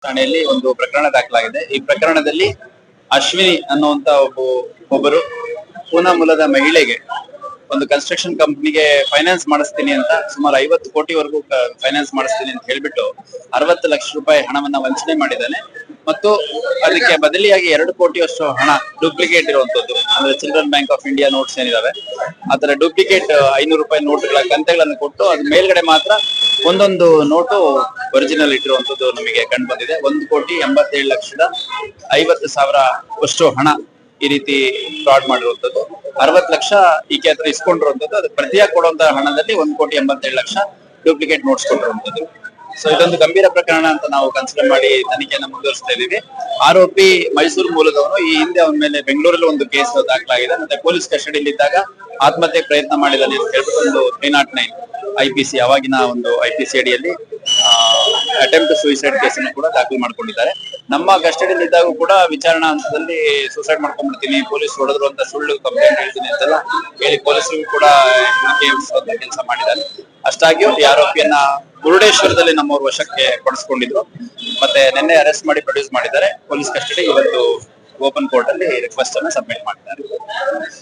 ಠಾಣೆಯಲ್ಲಿ ಒಂದು ಪ್ರಕರಣ ದಾಖಲಾಗಿದೆ. ಈ ಪ್ರಕರಣದಲ್ಲಿ ಅಶ್ವಿನಿ ಅನ್ನುವಂತ ಒಬ್ಬರು ಪೂನಾ ಮೂಲದ ಮಹಿಳೆಗೆ ಒಂದು ಕನ್ಸ್ಟ್ರಕ್ಷನ್ ಕಂಪನಿಗೆ ಫೈನಾನ್ಸ್ ಮಾಡಿಸ್ತೀನಿ ಅಂತ ಸುಮಾರು 50 ಕೋಟಿವರೆಗೂ ಫೈನಾನ್ಸ್ ಮಾಡಿಸ್ತೀನಿ ಅಂತ ಹೇಳ್ಬಿಟ್ಟು 60 ಲಕ್ಷ ರೂಪಾಯಿ ಹಣವನ್ನ ವಂಚನೆ ಮಾಡಿದ್ದಾನೆ. ಮತ್ತು ಅದಕ್ಕೆ ಬದಲಿಯಾಗಿ 2 ಕೋಟಿಯಷ್ಟು ಹಣ ಡೂಪ್ಲಿಕೇಟ್ ಇರುವಂತದ್ದು, ಅಂದ್ರೆ children bank of India notes ಏನಿದಾವೆ ಆತರ ಡೂಪ್ಲಿಕೇಟ್ 500 ರೂಪಾಯಿ ನೋಟ್ಗಳ ಕಂತೆಗಳನ್ನು ಕೊಟ್ಟು ಅದ್ರ ಮೇಲ್ಗಡೆ ಮಾತ್ರ ಒಂದೊಂದು ನೋಟು ಒರಿಜಿನಲ್ ಇಟ್ಟಿರುವಂತದ್ದು ನಮಗೆ ಕಂಡು ಬಂದಿದೆ. 1,87,50,000 ಅಷ್ಟು ಹಣ ಈ ರೀತಿ ಫ್ರಾಡ್ ಮಾಡಿರುವಂತದ್ದು. 60 ಲಕ್ಷ ಈಕೆ ಹತ್ರ ಇಸ್ಕೊಂಡಿರುವಂತದ್ದು. ಅದಕ್ಕೆ ಪ್ರತಿಯಾಗಿ ಕೊಡುವಂತಹ ಹಣದಲ್ಲಿ 1,87,00,000 ಡೂಪ್ಲಿಕೇಟ್ ನೋಟ್ಸ್ ಕೊಟ್ಟಿರುವಂತದ್ದು. ಸೊ ಇದೊಂದು ಗಂಭೀರ ಪ್ರಕರಣ ಅಂತ ನಾವು ಕನ್ಸಿಡರ್ ಮಾಡಿ ತನಿಖೆಯನ್ನು ಮುಂದುವರಿಸ್ತಾ ಇದೀವಿ. ಆರೋಪಿ ಮೈಸೂರು ಮೂಲದವನು. ಈ ಹಿಂದೆ ಅವನ ಮೇಲೆ ಬೆಂಗಳೂರಲ್ಲಿ ಒಂದು ಕೇಸ್ ದಾಖಲಾಗಿದೆ. ಮತ್ತೆ ಪೊಲೀಸ್ ಕಸ್ಟಡಿಯಲ್ಲಿ ಇದ್ದಾಗ ಆತ್ಮಹತ್ಯೆ ಪ್ರಯತ್ನ ಮಾಡಿದ್ದಾನೆ ಅಂತ ಹೇಳ್ಬಿಟ್ಟು ಒಂದು 309 IPC ಅವಾಗಿನ ಒಂದು IPC ಅಡಿಯಲ್ಲಿ ಅಟೆಂಪ್ಟ್ ಸೂಸೈಡ್ ಕೇಸನ್ನು ಕೂಡ ದಾಖಲು ಮಾಡ್ಕೊಂಡಿದ್ದಾರೆ. ನಮ್ಮ ಕಸ್ಟಡಿಯಲ್ಲಿ ಇದ್ದಾಗ ಕೂಡ ವಿಚಾರಣಾ ಹಂತದಲ್ಲಿ ಸೂಸೈಡ್ ಮಾಡ್ಕೊಂಡ್ಬಿಡ್ತೀನಿ, ಪೊಲೀಸ್ ಹೊಡೆದ್ರು ಅಂತ ಸುಳ್ಳು ಕಂಪ್ಲೇಂಟ್ ಹೇಳ್ತೀನಿ ಅಂತೆಲ್ಲ ಹೇಳಿ ಪೊಲೀಸರಿಗೂ ಕೂಡ ಕೆಲಸ ಮಾಡಿದ್ದಾರೆ. ಅಷ್ಟಾಗಿಯೂ ಈ ಆರೋಪಿಯನ್ನ ಮುರುಡೇಶ್ವರದಲ್ಲಿ ನಮ್ಮವರು ವಶಕ್ಕೆ ಪಡಿಸ್ಕೊಂಡಿದ್ರು. ಮತ್ತೆ ನಿನ್ನೆ ಅರೆಸ್ಟ್ ಮಾಡಿ ಪ್ರೊಡ್ಯೂಸ್ ಮಾಡಿದ್ದಾರೆ. ಪೊಲೀಸ್ ಕಸ್ಟಡಿ ಇವತ್ತು ಓಪನ್ ಕೋರ್ಟ್ ಅಲ್ಲಿ ರಿಕ್ವೆಸ್ಟ್ ಅನ್ನ ಸಬ್ಮಿಟ್ ಮಾಡಿದ್ದಾರೆ.